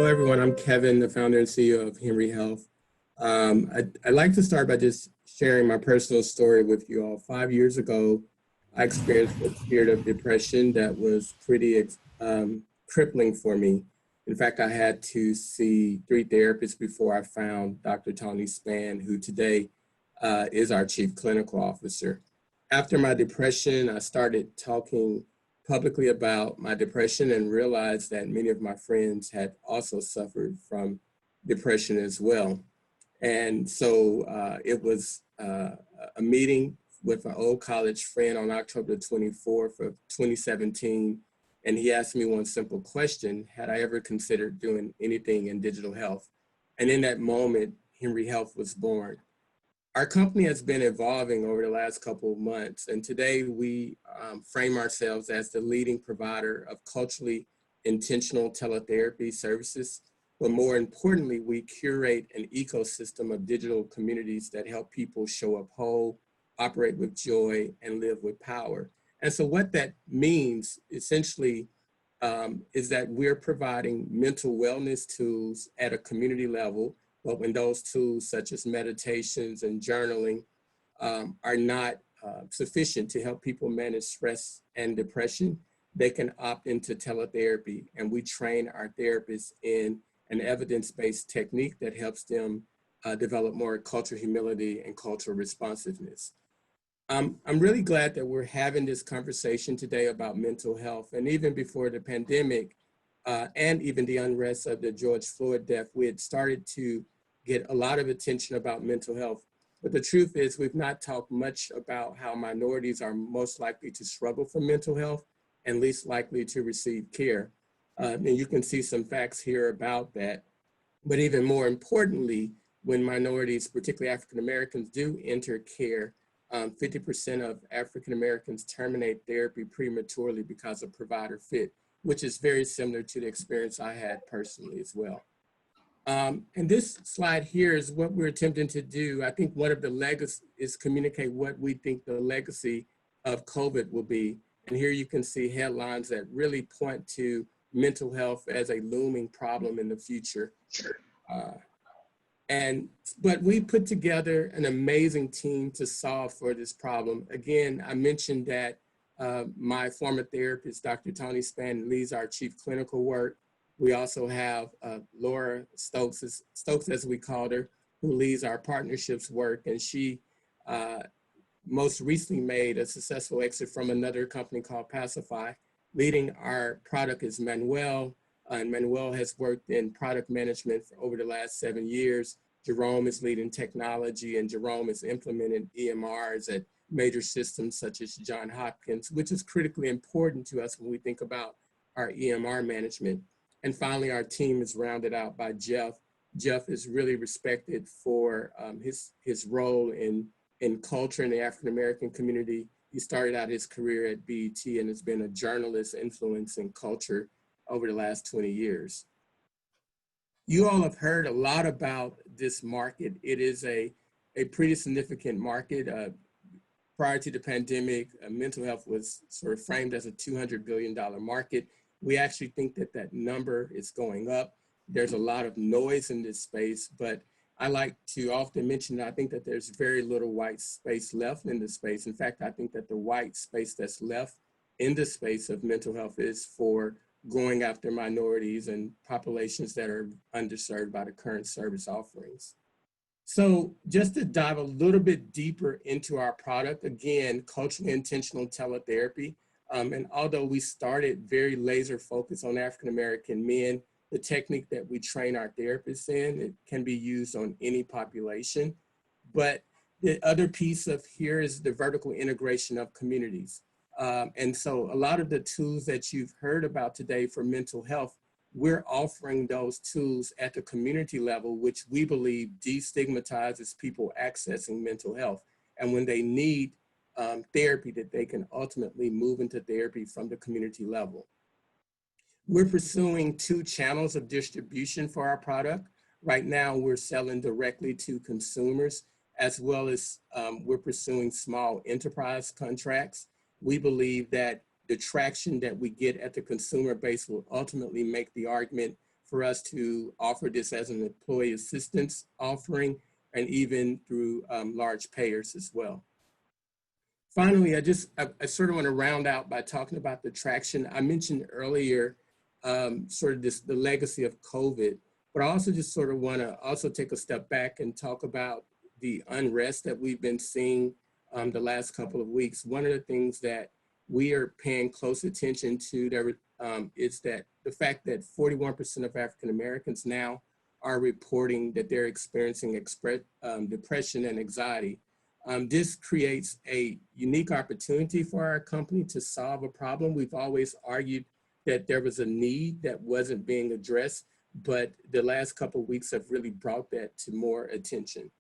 everyone. I'm Kevin, the founder and CEO of Henry Health. I'd like to start by just sharing my personal story with you all. 5 years ago, I experienced a period of depression that was pretty crippling for me. In fact, I had to see 3 therapists before I found Dr. Tony Spann, who today is our Chief Clinical Officer. After my depression, I started talking publicly about my depression and realized that many of my friends had also suffered from depression as well. And so it was a meeting with an old college friend on October 24th of 2017. And he asked me one simple question: had I ever considered doing anything in digital health? And in that moment, Henry Health was born. Our company has been evolving over the last couple of months, and today we frame ourselves as the leading provider of culturally intentional teletherapy services. But more importantly, we curate an ecosystem of digital communities that help people show up whole, operate with joy, and live with power. And so what that means essentially is that we're providing mental wellness tools at a community level. But when those tools such as meditations and journaling are not sufficient to help people manage stress and depression, they can opt into teletherapy. And we train our therapists in an evidence-based technique that helps them develop more cultural humility and cultural responsiveness. I'm really glad that we're having this conversation today about mental health. And even before the pandemic, and even the unrest of the George Floyd death, we had started to get a lot of attention about mental health. But the truth is, we've not talked much about how minorities are most likely to struggle from mental health and least likely to receive care. And you can see some facts here about that. But even more importantly, when minorities, particularly African Americans, do enter care, 50% of African Americans terminate therapy prematurely because of provider fit, which is very similar to the experience I had personally as well. And this slide here is what we're attempting to do. I think one of the legacies is communicate what we think the legacy of COVID will be. And here you can see headlines that really point to mental health as a looming problem in the future. But we put together an amazing team to solve for this problem. Again, I mentioned that my former therapist, Dr. Tony Spann, leads our chief clinical work. We also have Laura Stokes, as we called her, who leads our partnerships work. And she most recently made a successful exit from another company called Pacify. Leading our product is Manuel, and Manuel has worked in product management for over the last 7 years. Jerome is leading technology, and Jerome has implemented EMRs at major systems such as Johns Hopkins, which is critically important to us when we think about our EMR management. And finally, our team is rounded out by Jeff. Jeff is really respected for his role in culture in the African-American community. He started out his career at BET and has been a journalist influencing culture over the last 20 years. You all have heard a lot about this market. It is a pretty significant market. Prior to the pandemic, mental health was sort of framed as a $200 billion market. We actually think that that number is going up. There's a lot of noise in this space, but I like to often mention that I think that there's very little white space left in this space. In fact, I think that the white space that's left in the space of mental health is for going after minorities and populations that are underserved by the current service offerings. So just to dive a little bit deeper into our product, again, culturally intentional teletherapy. And although we started very laser focused on African-American men, the technique that we train our therapists in, it can be used on any population. But the other piece of here is the vertical integration of communities. And so a lot of the tools that you've heard about today for mental health, we're offering those tools at the community level, which we believe destigmatizes people accessing mental health. And when they need therapy, that they can ultimately move into therapy from the community level. We're pursuing 2 channels of distribution for our product. Right now, we're selling directly to consumers, as well as we're pursuing small enterprise contracts. We believe that the traction that we get at the consumer base will ultimately make the argument for us to offer this as an employee assistance offering, and even through large payers as well. Finally, I sort of want to round out by talking about the traction. I mentioned earlier sort of the legacy of COVID, but I also just sort of want to also take a step back and talk about the unrest that we've been seeing the last couple of weeks. One of the things that we are paying close attention to is that the fact that 41% of African Americans now are reporting that they're experiencing depression and anxiety. This creates a unique opportunity for our company to solve a problem. We've always argued that there was a need that wasn't being addressed, but the last couple of weeks have really brought that to more attention.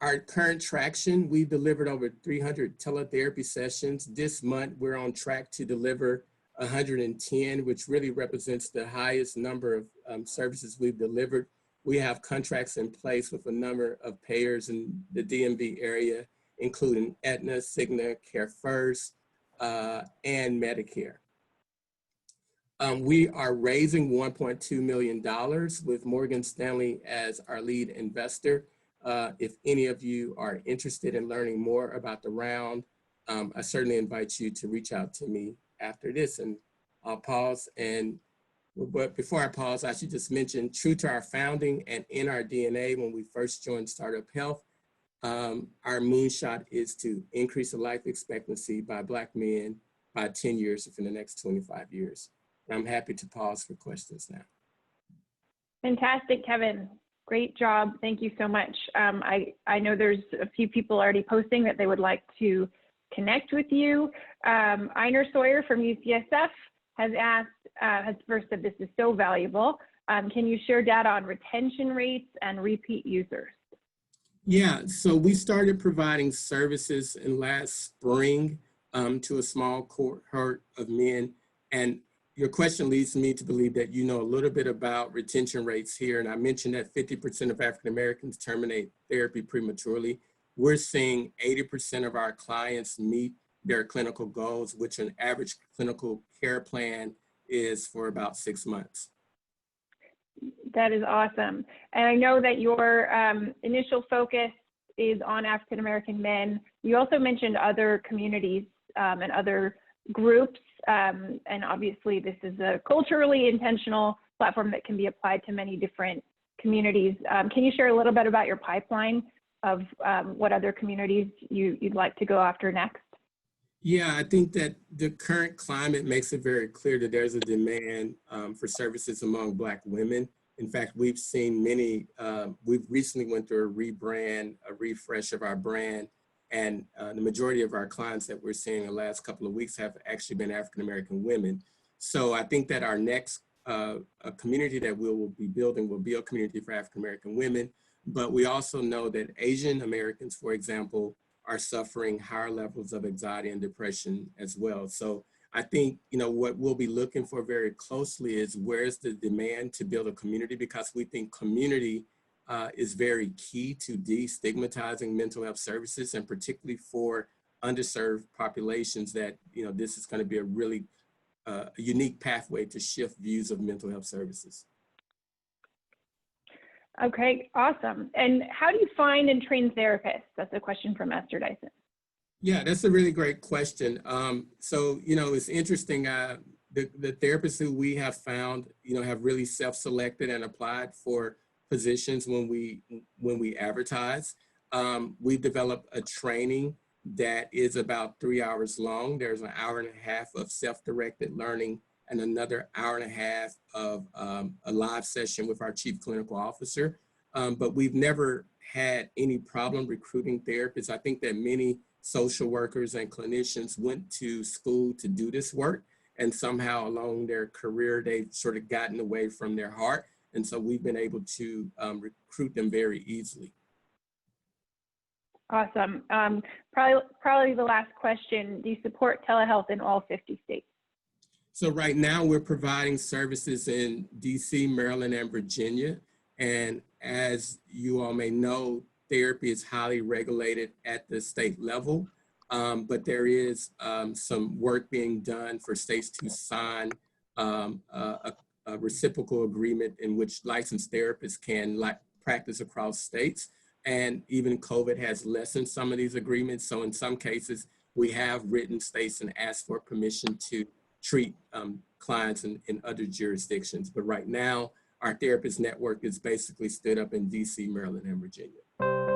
Our current traction, we've delivered over 300 teletherapy sessions. This month, we're on track to deliver 110, which really represents the highest number of services we've delivered. We have contracts in place with a number of payers in the DMV area, including Aetna, Cigna, Care First, and Medicare. We are raising $1.2 million with Morgan Stanley as our lead investor. If any of you are interested in learning more about the round, I certainly invite you to reach out to me after this, and I'll pause. But before I pause, I should just mention, true to our founding and in our DNA when we first joined Startup Health, our moonshot is to increase the life expectancy by Black men by 10 years within the next 25 years. And I'm happy to pause for questions now. Fantastic, Kevin. Great job. Thank you so much. I know there's a few people already posting that they would like to connect with you. Einer Sawyer from UCSF has first said this is so valuable. Can you share data on retention rates and repeat users? Yeah, so we started providing services in last spring to a small cohort of men. And your question leads me to believe that you know a little bit about retention rates here. And I mentioned that 50% of African Americans terminate therapy prematurely. We're seeing 80% of our clients meet their clinical goals, which an average clinical care plan is for about 6 months. That is awesome. And I know that your initial focus is on African American men. You also mentioned other communities and other groups. And obviously this is a culturally intentional platform that can be applied to many different communities. Can you share a little bit about your pipeline of what other communities you'd like to go after next? Yeah, I think that the current climate makes it very clear that there's a demand for services among Black women. In fact, we've seen many, we've recently went through a refresh of our brand, and the majority of our clients that we're seeing in the last couple of weeks have actually been African-American women. So I think that our next community that we will be building will be a community for African-American women, but we also know that Asian Americans, for example, are suffering higher levels of anxiety and depression as well. So I think, you know, what we'll be looking for very closely is where's the demand to build a community, because we think community is very key to destigmatizing mental health services, and particularly for underserved populations that, you know, this is going to be a really unique pathway to shift views of mental health services. Okay, awesome. And how do you find and train therapists? That's a question from Esther Dyson. Yeah, that's a really great question. So, you know, it's interesting. The therapists who we have found, you know, have really self-selected and applied for positions when we advertise. We've developed a training that is about 3 hours long. There's an hour and a half of self-directed learning and another hour and a half of a live session with our chief clinical officer. But we've never had any problem recruiting therapists. I think that many social workers and clinicians went to school to do this work, and somehow along their career, they've sort of gotten away from their heart. And so we've been able to recruit them very easily. Awesome. Probably the last question, do you support telehealth in all 50 states? So right now we're providing services in DC, Maryland, and Virginia. And as you all may know, therapy is highly regulated at the state level, but there is some work being done for states to sign a reciprocal agreement in which licensed therapists can practice across states. And even COVID has lessened some of these agreements. So in some cases, we have written states and asked for permission to treat clients in other jurisdictions. But right now, our therapist network is basically stood up in DC, Maryland, and Virginia.